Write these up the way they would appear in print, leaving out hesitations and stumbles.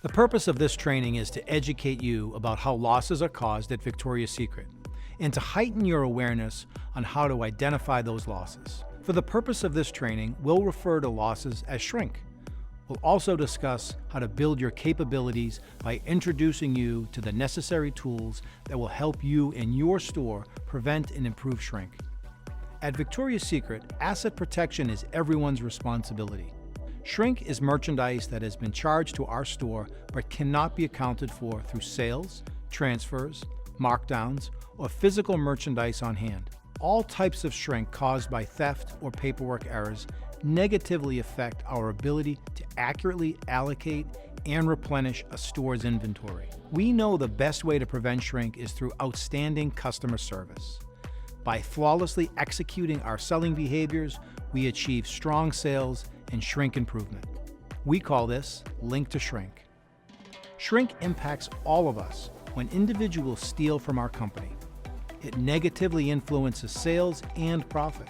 The purpose of this training is to educate you about how losses are caused at Victoria's Secret and to heighten your awareness on how to identify those losses. For the purpose of this training, we'll refer to losses as shrink. We'll also discuss how to build your capabilities by introducing you to the necessary tools that will help you in your store prevent and improve shrink. At Victoria's Secret, asset protection is everyone's responsibility. Shrink is merchandise that has been charged to our store but cannot be accounted for through sales, transfers, markdowns, or physical merchandise on hand. All types of shrink caused by theft or paperwork errors negatively affect our ability to accurately allocate and replenish a store's inventory. We know the best way to prevent shrink is through outstanding customer service. By flawlessly executing our selling behaviors, we achieve strong sales and shrink improvement. We call this Link to Shrink. Shrink impacts all of us when individuals steal from our company. It negatively influences sales and profit.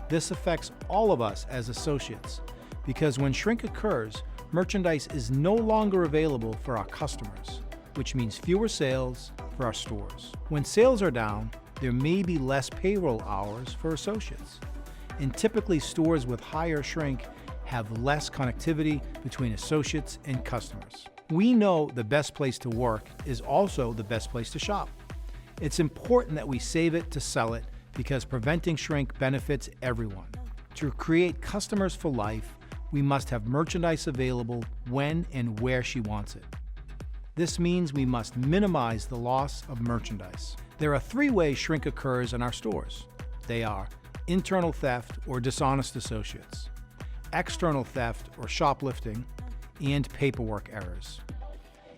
This affects all of us as associates because when shrink occurs, merchandise is no longer available for our customers, which means fewer sales for our stores. When sales are down, there may be less payroll hours for associates. And typically stores with higher shrink have less connectivity between associates and customers. We know the best place to work is also the best place to shop. It's important that we save it to sell it because preventing shrink benefits everyone. To create customers for life, we must have merchandise available when and where she wants it. This means we must minimize the loss of merchandise. There are three ways shrink occurs in our stores. They are internal theft or dishonest associates, external theft or shoplifting, and paperwork errors.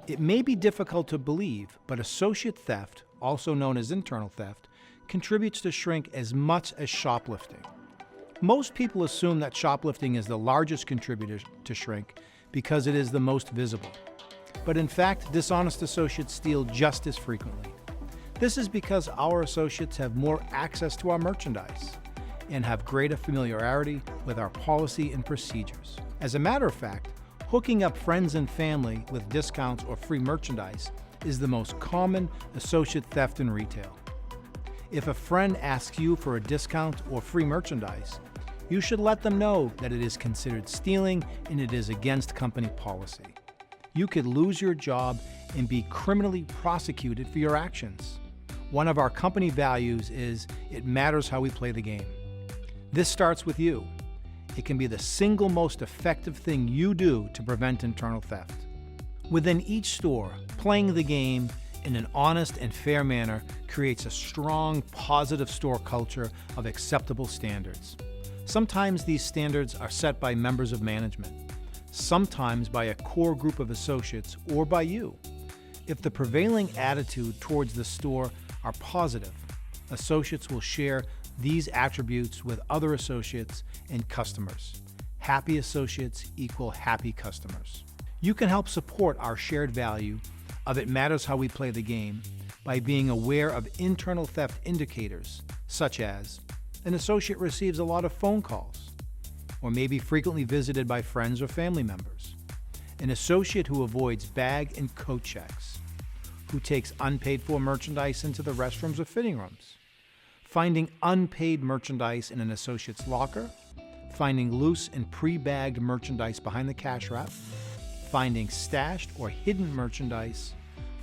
It may be difficult to believe, but associate theft, also known as internal theft, contributes to shrink as much as shoplifting. Most people assume that shoplifting is the largest contributor to shrink because it is the most visible. But in fact, dishonest associates steal just as frequently. This is because our associates have more access to our merchandise and have greater familiarity with our policy and procedures. As a matter of fact, hooking up friends and family with discounts or free merchandise is the most common associate theft in retail. If a friend asks you for a discount or free merchandise, you should let them know that it is considered stealing and it is against company policy. You could lose your job and be criminally prosecuted for your actions. One of our company values is it matters how we play the game. This starts with you. It can be the single most effective thing you do to prevent internal theft. Within each store, playing the game in an honest and fair manner creates a strong, positive store culture of acceptable standards. Sometimes these standards are set by members of management, sometimes by a core group of associates or by you. If the prevailing attitude towards the store are positive, associates will share these attributes with other associates and customers. Happy associates equal happy customers. You can help support our shared value of it matters how we play the game by being aware of internal theft indicators, such as an associate receives a lot of phone calls, or may be frequently visited by friends or family members, an associate who avoids bag and coat checks, who takes unpaid for merchandise into the restrooms or fitting rooms, finding unpaid merchandise in an associate's locker, finding loose and pre-bagged merchandise behind the cash wrap, finding stashed or hidden merchandise,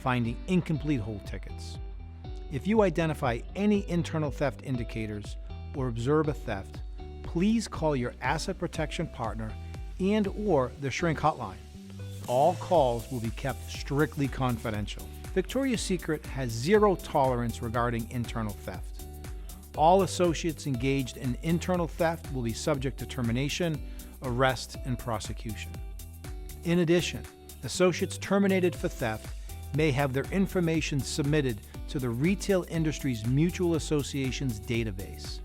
finding incomplete hold tickets. If you identify any internal theft indicators or observe a theft, please call your asset protection partner and/or the shrink hotline. All calls will be kept strictly confidential. Victoria's Secret has zero tolerance regarding internal theft. All associates engaged in internal theft will be subject to termination, arrest, and prosecution. In addition, associates terminated for theft may have their information submitted to the Retail Industries Mutual Association's database.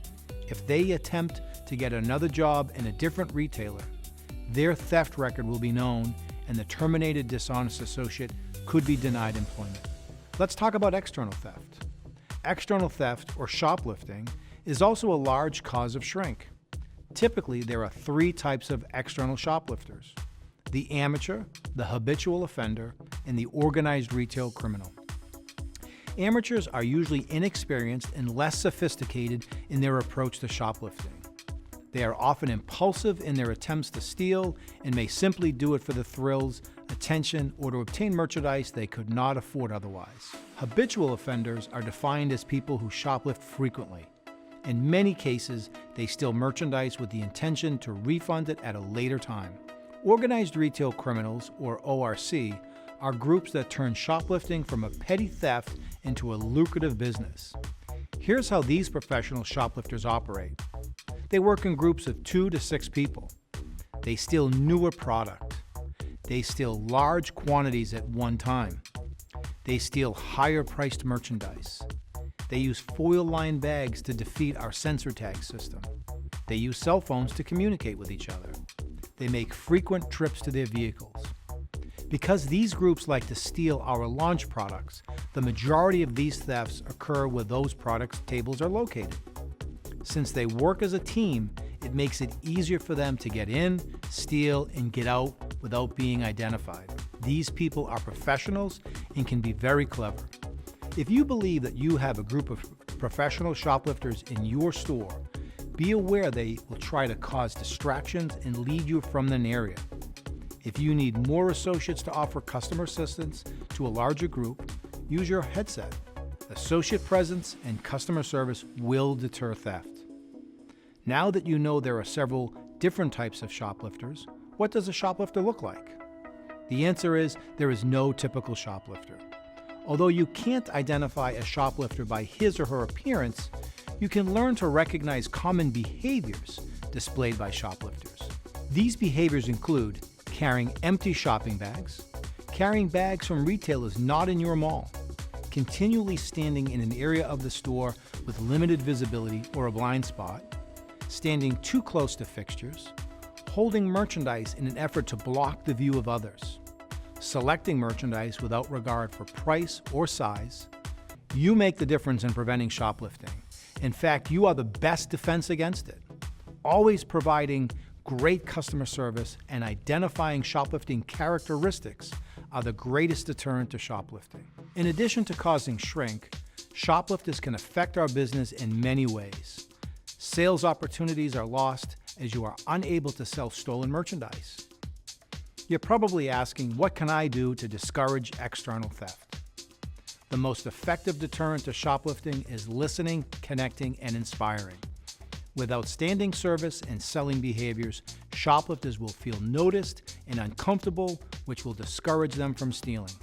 If they attempt to get another job in a different retailer, their theft record will be known and the terminated dishonest associate could be denied employment. Let's talk about external theft. External theft, or shoplifting, is also a large cause of shrink. Typically, there are three types of external shoplifters: the amateur, the habitual offender, and the organized retail criminal. Amateurs are usually inexperienced and less sophisticated in their approach to shoplifting. They are often impulsive in their attempts to steal and may simply do it for the thrills, attention, or to obtain merchandise they could not afford otherwise. Habitual offenders are defined as people who shoplift frequently. In many cases, they steal merchandise with the intention to refund it at a later time. Organized retail criminals, or ORC, are groups that turn shoplifting from a petty theft into a lucrative business. Here's how these professional shoplifters operate. They work in groups of 2 to 6 people. They steal newer product. They steal large quantities at one time. They steal higher-priced merchandise. They use foil-lined bags to defeat our sensor tag system. They use cell phones to communicate with each other. They make frequent trips to their vehicles. Because these groups like to steal our launch products, the majority of these thefts occur where those products' tables are located. Since they work as a team, it makes it easier for them to get in, steal, and get out without being identified. These people are professionals and can be very clever. If you believe that you have a group of professional shoplifters in your store, be aware they will try to cause distractions and lead you from an area. If you need more associates to offer customer assistance to a larger group, use your headset. Associate presence and customer service will deter theft. Now that you know there are several different types of shoplifters, what does a shoplifter look like? The answer is there is no typical shoplifter. Although you can't identify a shoplifter by his or her appearance, you can learn to recognize common behaviors displayed by shoplifters. These behaviors include carrying empty shopping bags, carrying bags from retailers not in your mall, continually standing in an area of the store with limited visibility or a blind spot, standing too close to fixtures, holding merchandise in an effort to block the view of others, selecting merchandise without regard for price or size. You make the difference in preventing shoplifting. In fact, you are the best defense against it. Always providing great customer service and identifying shoplifting characteristics are the greatest deterrent to shoplifting. In addition to causing shrink, shoplifters can affect our business in many ways. Sales opportunities are lost as you are unable to sell stolen merchandise. You're probably asking, what can I do to discourage external theft? The most effective deterrent to shoplifting is listening, connecting, and inspiring. With outstanding service and selling behaviors, shoplifters will feel noticed and uncomfortable, which will discourage them from stealing.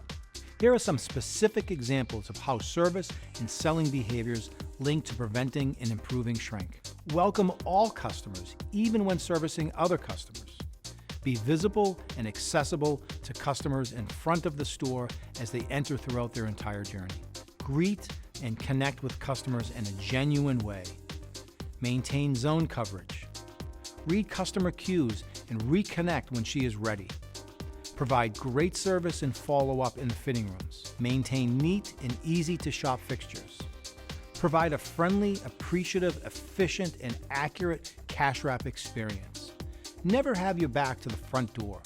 Here are some specific examples of how service and selling behaviors link to preventing and improving shrink. Welcome all customers, even when servicing other customers. Be visible and accessible to customers in front of the store as they enter throughout their entire journey. Greet and connect with customers in a genuine way. Maintain zone coverage. Read customer cues and reconnect when she is ready. Provide great service and follow-up in the fitting rooms. Maintain neat and easy-to-shop fixtures. Provide a friendly, appreciative, efficient, and accurate cash wrap experience. Never have your back to the front door.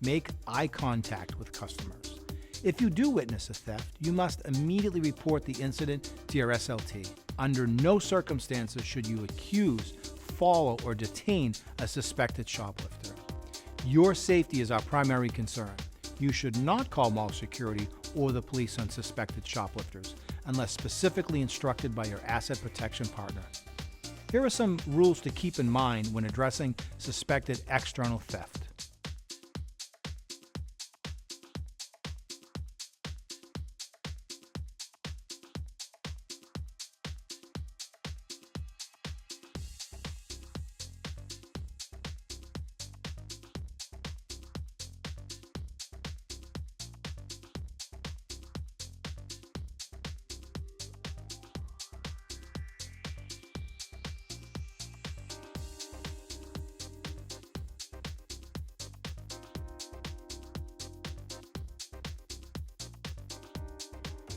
Make eye contact with customers. If you do witness a theft, you must immediately report the incident to your SLT. Under no circumstances should you accuse, follow, or detain a suspected shoplifter. Your safety is our primary concern. You should not call mall security or the police on suspected shoplifters unless specifically instructed by your asset protection partner. Here are some rules to keep in mind when addressing suspected external theft.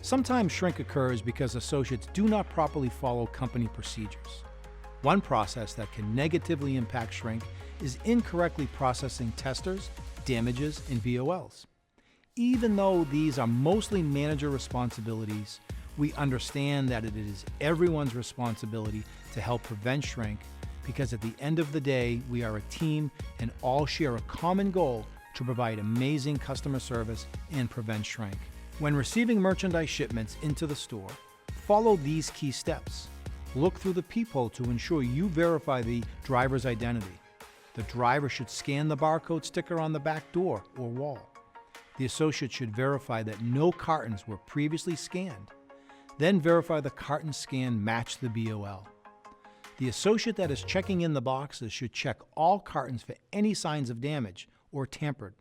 Sometimes shrink occurs because associates do not properly follow company procedures. One process that can negatively impact shrink is incorrectly processing testers damages, and VOLs. Even though these are mostly manager responsibilities, we understand that it is everyone's responsibility to help prevent shrink, because at the end of the day, we are a team and all share a common goal to provide amazing customer service and prevent shrink. When receiving merchandise shipments into the store, follow these key steps. Look through the peephole to ensure you verify the driver's identity. The driver should scan the barcode sticker on the back door or wall. The associate should verify that no cartons were previously scanned. Then verify the carton scan matched the BOL. The associate that is checking in the boxes should check all cartons for any signs of damage or tampered,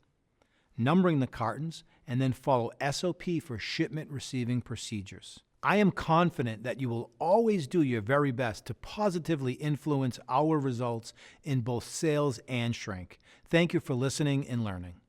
numbering the cartons, and then follow SOP for shipment receiving procedures. I am confident that you will always do your very best to positively influence our results in both sales and shrink. Thank you for listening and learning.